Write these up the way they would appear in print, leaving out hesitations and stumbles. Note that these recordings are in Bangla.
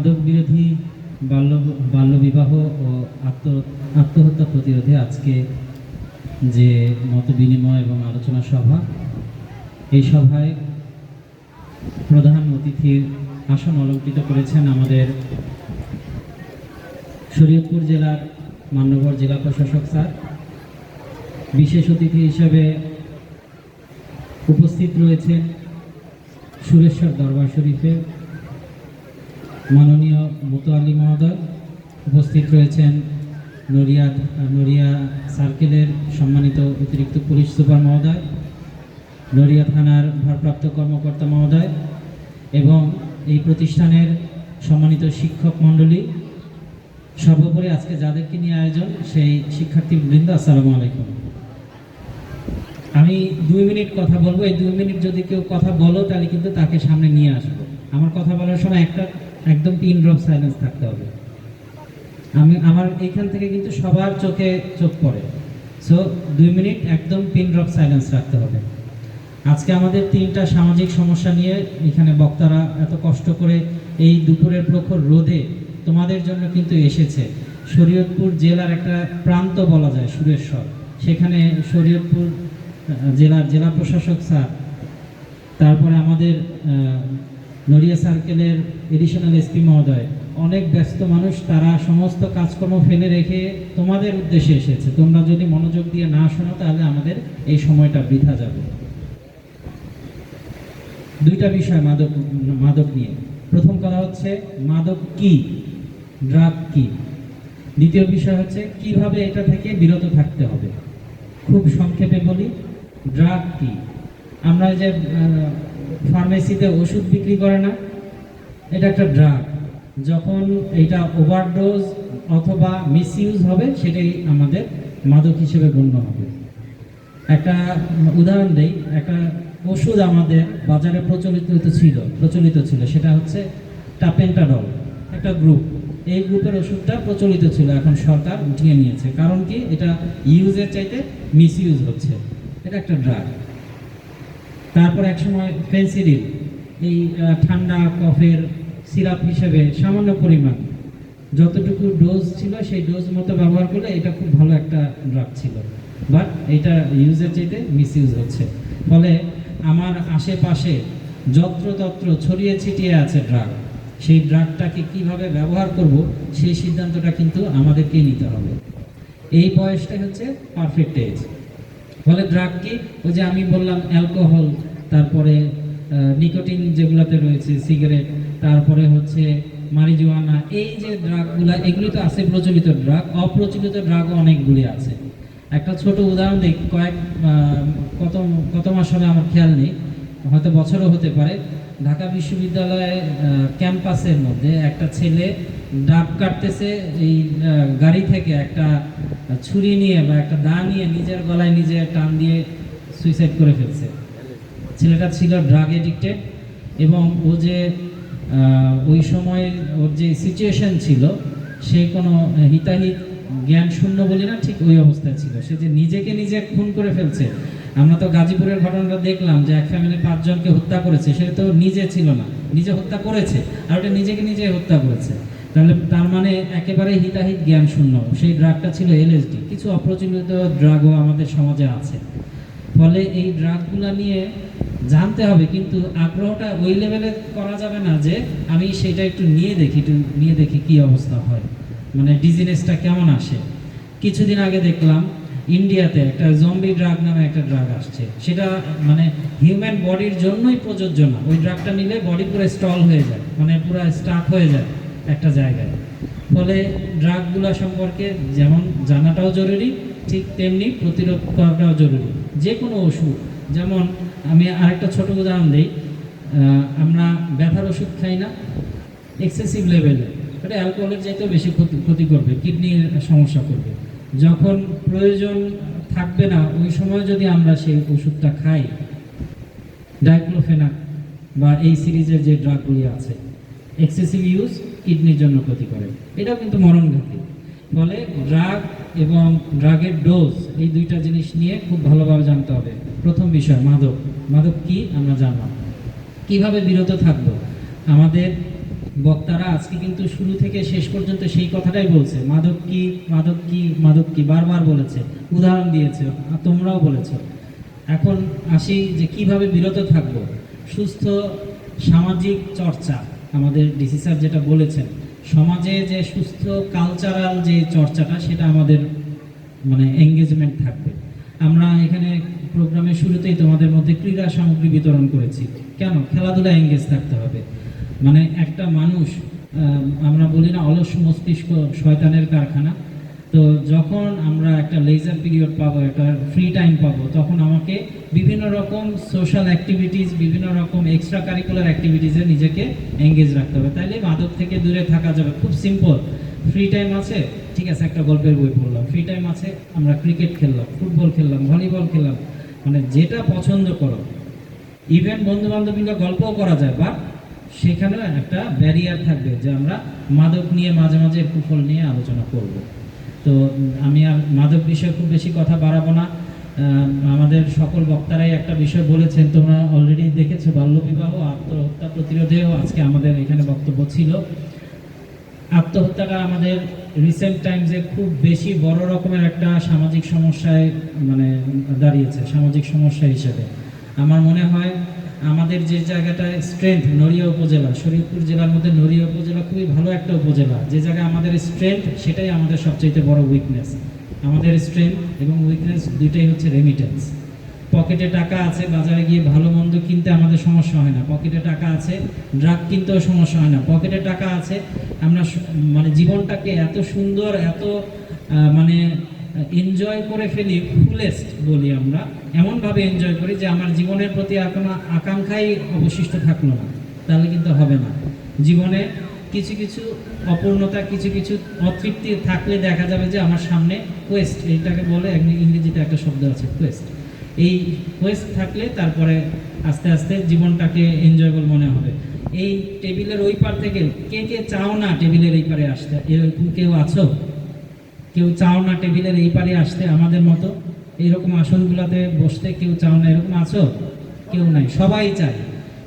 মাদক বিরোধী বাল্যবিবাহ ও আত্মহত্যা প্রতিরোধে আজকে যে মত বিনিময় এবং আলোচনা সভা, এই সভায় প্রধান অতিথির আসন অলঙ্কৃত করেছেন আমাদের শরীয়তপুর জেলার মান্যবর জেলা প্রশাসক স্যার। বিশেষ অতিথি হিসেবে উপস্থিত রয়েছেন সুরেশ্বর দরবার শরীফের মাননীয় মুতোয়াল্লি মহোদয়, উপস্থিত রয়েছেন নড়িয়া সার্কেলের সম্মানিত অতিরিক্ত পুলিশ সুপার মহোদয়, নড়িয়া থানার ভারপ্রাপ্ত কর্মকর্তা মহোদয় এবং এই প্রতিষ্ঠানের সম্মানিত শিক্ষক মণ্ডলী, সর্বোপরি আজকে যাদেরকে নিয়ে আয়োজন সেই শিক্ষার্থীবৃন্দ, আসসালামু আলাইকুম। আমি 2 মিনিট কথা বলবো। এই 2 মিনিট যদি কেউ কথা বলো তাহলে কিন্তু তাকে সামনে নিয়ে আসবো। আমার কথা বলার সময় একদম পিন ড্রপ সাইলেন্স থাকতে হবে। আমার এইখান থেকে কিন্তু সবার চোখে চোখ পড়ে, সো 2 মিনিট একদম পিন ড্রপ সাইলেন্স রাখতে হবে। আজকে আমাদের 3টা সামাজিক সমস্যা নিয়ে এখানে বক্তারা এত কষ্ট করে এই দুপুরের প্রখর রোদে তোমাদের জন্য কিন্তু এসেছে। শরীয়তপুর জেলার একটা প্রান্ত বলা যায় সুরেশ্বর, সেখানে শরীয়তপুর জেলা প্রশাসক স্যার, তারপরে আমাদের নড়িয়া সার্কেলের এডিশনাল এসপি মহোদয়, অনেক ব্যস্ত মানুষ, তারা সমস্ত কাজকর্ম ফেলে রেখে তোমাদের উদ্দেশ্যে এসেছে। তোমরা যদি মনোযোগ দিয়ে না শোনো তাহলে আমাদের এই সময়টা বৃথা যাবে। 2টা বিষয় মাদক নিয়ে। প্রথম কথা হচ্ছে মাদক কি, ড্রাগ কি। দ্বিতীয় বিষয় হচ্ছে কিভাবে এটা থেকে বিরত থাকতে হবে। খুব সংক্ষেপে বলি, ড্রাগ কি। আমরা যে ফার্মেসিতে ওষুধ বিক্রি করে না, এটা একটা ড্রাগ। যখন এটা ওভারডোজ অথবা মিসইউজ হবে সেটাই আমাদের মাদক হিসেবে গণ্য হবে। একটা উদাহরণ দেই, একটা ওষুধ আমাদের বাজারে প্রচলিত ছিল, সেটা হচ্ছে টাপেন্টাডল, একটা গ্রুপ। এই গ্রুপের ওষুধটা প্রচলিত ছিল, এখন সরকার উঠিয়ে নিয়েছে। কারণ কি, এটা ইউজের চাইতে মিসইউজ হচ্ছে, এটা একটা ড্রাগ। তারপর একসময় ফেন্সিডিল, এই ঠান্ডা কফের সিরাপ হিসেবে সামান্য পরিমাণ, যতটুকু ডোজ ছিল সেই ডোজ মতো ব্যবহার করলে এটা খুব ভালো একটা ড্রাগ ছিল, বাট এটা ইউজের চাইতে মিসইউজ হচ্ছে। ফলে আমার আশেপাশে যত্রতত্র ছড়িয়ে ছিটিয়ে আছে ড্রাগ। সেই ড্রাগটাকে কিভাবে ব্যবহার করব সেই সিদ্ধান্তটা কিন্তু আমাদেরকেই নিতে হবে। এই বয়সটাই হচ্ছে পারফেক্ট এজ। ফলে ড্রাগ কি, ওই যে আমি বললাম অ্যালকোহল, তারপরে নিকোটিন যেগুলোতে রয়েছে, সিগারেট, তারপরে হচ্ছে মারিজুয়ানা, এই যে ড্রাগগুলা, এগুলি তো আছে প্রচলিত ড্রাগ। অপ্রচলিত ড্রাগও অনেকগুলি আছে। একটা ছোট উদাহরণ দিই, কত মাস হবে আমার খেয়াল নেই, হয়তো বছরও হতে পারে। ঢাকা বিশ্ববিদ্যালয়ে ক্যাম্পাসের মধ্যে একটা ছেলে ডাব কাটতেছে, এই গাড়ি থেকে একটা ছুরি নিয়ে বা একটা দা নিয়ে নিজের গলায় নিজে টান দিয়ে সুইসাইড করে ফেলছে। ছেলেটা ছিল ড্রাগ এডিক্টেড এবং ও যে ওই সময় ওর যে সিচুয়েশন ছিল, সে কোনো হিতাহিত জ্ঞান শূন্য বলি না, ঠিক ওই অবস্থায় ছিল। সে যে নিজেকে নিজে খুন করে ফেলছে। আমরা তো গাজীপুরের ঘটনাটা দেখলাম যে এক ফ্যামিলির 5 জনকে হত্যা করেছে, সেটা তো নিজে ছিল না, নিজে হত্যা করেছে, আর ওটা নিজেকে নিজে হত্যা করেছে। তাহলে তার মানে একেবারে হিতাহিত জ্ঞান শূন্য। সেই ড্রাগটা ছিল এলএসডি। কিছু অপ্রচলিত ড্রাগও আমাদের সমাজে আছে। ফলে এই ড্রাগগুলো নিয়ে জানতে হবে, কিন্তু আগ্রহটা ওই লেভেলে করা যাবে না যে আমি সেটা একটু নিয়ে দেখি কি অবস্থা হয়, মানে ডিজিনেসটা কেমন আসে। কিছুদিন আগে দেখলাম ইন্ডিয়াতে একটা জম্বি ড্রাগ নামে একটা ড্রাগ আসছে। সেটা মানে হিউম্যান বডির জন্যই প্রযোজ্য না। ওই ড্রাগটা নিলে বডি পুরো স্টল হয়ে যায়, মানে পুরো স্টাক হয়ে যায় একটা জায়গায়। ফলে ড্রাগগুলো সম্পর্কে যেমন জানাটাও জরুরি, ঠিক তেমনি প্রতিরোধ করাটাও জরুরি। যে কোনো ওষুধ, যেমন আমি আরেকটা ছোট উদাহরণ দিই, আমরা ব্যথার ওষুধ খাই না এক্সেসিভ লেভেলে, এটা অ্যালকোহলের চাইতেও বেশি ক্ষতি করবে, কিডনির সমস্যা করবে। যখন প্রয়োজন থাকবে না ওই সময় যদি আমরা সেই ওষুধটা খাই, ডাইক্লোফেনাক বা এই সিরিজের যে ড্রাগগুলি আছে, এক্সেসিভ ইউজ কিডনির জন্য ক্ষতি করে, এটাও কিন্তু মরণঘাতী। ফলে ড্রাগ এবং ড্রাগের ডোজ, এই 2টা জিনিস নিয়ে খুব ভালোভাবে জানতে হবে। প্রথম বিষয় মাদক কি আমরা জানলাম, কিভাবে বিরত থাকবো। আমাদের বক্তারা আজকে কিন্তু শুরু থেকে শেষ পর্যন্ত সেই কথাটাই বলছে, মাদক কি, মাদক কি, মাদক কি, বারবার বলেছে, উদাহরণ দিয়েছে, আর তোমরাও বলেছো। এখন আসি যে কিভাবে বিরত থাকব। সুস্থ সামাজিক চর্চা, আমাদের ডিসি স্যার যেটা বলেছেন, সমাজে যে সুস্থ কালচারাল যে চর্চাটা, সেটা আমাদের মানে এঙ্গেজমেন্ট থাকবে। আমরা এখানে প্রোগ্রামের শুরুতেই তোমাদের মধ্যে ক্রীড়া সামগ্রী বিতরণ করেছি। কেন? খেলাধুলা এঙ্গেজ থাকতে হবে। মানে একটা মানুষ, আমরা বলি না অলস মস্তিষ্ক শয়তানের কারখানা, তো যখন আমরা একটা লেজার পিরিয়ড পাবো, একটা ফ্রি টাইম পাবো, তখন আমাকে বিভিন্ন রকম সোশ্যাল অ্যাক্টিভিটিস, বিভিন্ন রকম এক্সট্রা কারিকুলার অ্যাক্টিভিটিসে নিজেকে এঙ্গেজ রাখতে হবে। তাইলে মাদক থেকে দূরে থাকা যাবে। খুব সিম্পল। ফ্রি টাইম আছে, ঠিক আছে, একটা গল্পের বই পড়লাম। ফ্রি টাইম আছে, আমরা ক্রিকেট খেললাম, ফুটবল খেললাম, ভলিবল খেললাম, মানে যেটা পছন্দ করো। ইভেন বন্ধু বান্ধব মিলে গল্পও করা যায়, বা সেখানে একটা ব্যারিয়ার থাকবে যে আমরা মাদক নিয়ে মাঝে মাঝে কুফল নিয়ে আলোচনা করব। তো আমি আর মাদক বিষয়ে খুব বেশি কথা বাড়াবো না। আমাদের সকল বক্তারাই একটা বিষয় বলেছেন, তোমরা অলরেডি দেখেছো, বাল্যবিবাহ আত্মহত্যা প্রতিরোধেও আজকে আমাদের এখানে বক্তব্য ছিল। আত্মহত্যাটা আমাদের রিসেন্ট টাইমসে খুব বেশি বড় রকমের একটা সামাজিক সমস্যায় মানে দাঁড়িয়েছে, সামাজিক সমস্যা হিসেবে। আমার মনে হয় আমাদের যে জায়গাটায় স্ট্রেংথ, নড়িয়া উপজেলা, শরীয়তপুর জেলার মধ্যে নড়িয়া উপজেলা খুবই ভালো একটা উপজেলা। যে জায়গায় আমাদের স্ট্রেংথ, সেটাই আমাদের সবচেয়ে বড় উইকনেস। আমাদের স্ট্রেংথ এবং উইকনেস দুইটাই হচ্ছে রেমিটেন্স। পকেটে টাকা আছে, বাজারে গিয়ে ভালো মন্দ কিনতে আমাদের সমস্যা হয় না। পকেটে টাকা আছে, ড্রাগ কিনতেও সমস্যা হয় না। পকেটে টাকা আছে, আমরা মানে জীবনটাকে এত সুন্দর, এত মানে এনজয় করে ফেলি, ফুলেস্ট বলি আমরা, এমনভাবে এনজয় করি যে আমার জীবনের প্রতি আর কোনো আকাঙ্ক্ষাই অবশিষ্ট থাকলো না। তাহলে কিন্তু হবে না। জীবনে কিছু কিছু অপূর্ণতা, কিছু কিছু অতৃপ্তি থাকলে দেখা যাবে যে আমার সামনে কোয়েস্ট, এইটাকে বলে ইংরেজিতে একটা শব্দ আছে কোয়েস্ট, এই কোয়েস্ট থাকলে তারপরে আস্তে আস্তে জীবনটাকে এনজয়েবল মনে হবে। এই টেবিলের ওই পার থেকে কে কে চাও না টেবিলের এই পারে আসতে? এরকম কেউ আছো? কেউ চাও না টেবিলের এই পারে আসতে আমাদের মতো? এইরকম আসনগুলোতে বসতে কেউ চাও না? এরকম আছো? কেউ নাই, সবাই চায়।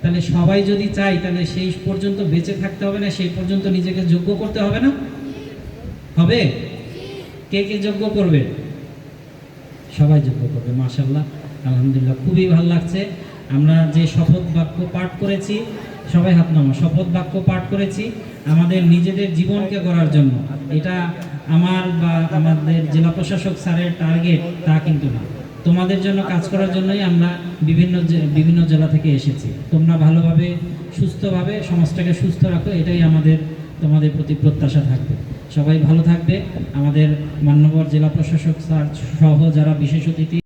তাহলে সবাই যদি চাই, তাহলে সেই পর্যন্ত বেঁচে থাকতে হবে না? সেই পর্যন্ত নিজেকে যোগ্য করতে হবে না? হবে? কে কে যোগ্য করবে? সবাই যোগ্য করবে। মাশাআল্লাহ, আলহামদুলিল্লাহ, খুবই ভালো লাগছে। আমরা যে শপথ বাক্য পাঠ করেছি, সবাই হাত নামা, শপথ বাক্য পাঠ করেছি আমাদের নিজেদের জীবনকে গড়ার জন্য। এটা আমার বা আমাদের জেলা প্রশাসক স্যারের টার্গেট তা কিন্তু না। তোমাদের জন্য কাজ করার জন্যই আমরা বিভিন্ন জেলা থেকে এসেছি। তোমরা ভালোভাবে, সুস্থভাবে সমাজটাকে সুস্থ রাখো, এটাই আমাদের তোমাদের প্রতি প্রত্যাশা থাকবে। সবাই ভালো থাকবে। আমাদের মাননীয় জেলা প্রশাসক স্যার সহ যারা বিশেষ অতিথি